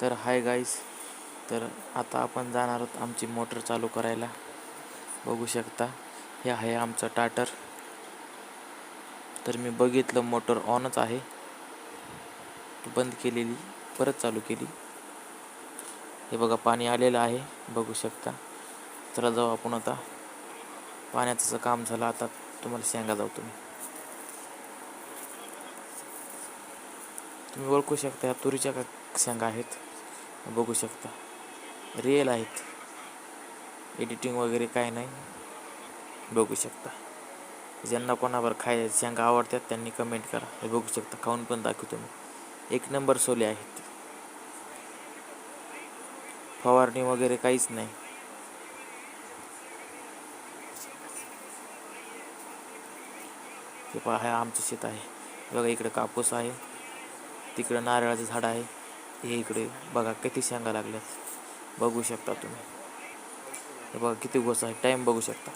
तर hi guys, तर आता आपण जाणार आहोत आमची मोटर चालू करायला. बघू शकता हे आहे आमचं टाटर. तर मी बघितलं मोटर ऑनच आहे, बंद केलेली परत चालू केली. हे बघा पाणी आलेलं आहे, बघू शकता. चला जाऊ आपण आता. पाण्याचं काम झालं, आता तुम्हाला सांगा जाऊ. तुम्ही ओळखू शकता या तुरीच्या का शेंगा आहेत, बघू शकता. रिअल आहेत, एडिटिंग वगैरे काय नाही. बघू शकता. ज्यांना कोणावर शेंगा आवडतात त्यांनी कमेंट करा. हे बघू शकता, खाऊन पण दाखवतो मी. एक नंबर सोले आहेत, फवारणी वगैरे काहीच नाही. हे पहा, हे आमचं शेत आहे. बघा इकडे कापूस आहे, तिकडे नारळाचं झाड आहे. हे इकडे बघा किती शेंगा लागल्यात, बघू शकता तुम्ही. हे बघा किती गोस आहे, टाईम बघू शकता.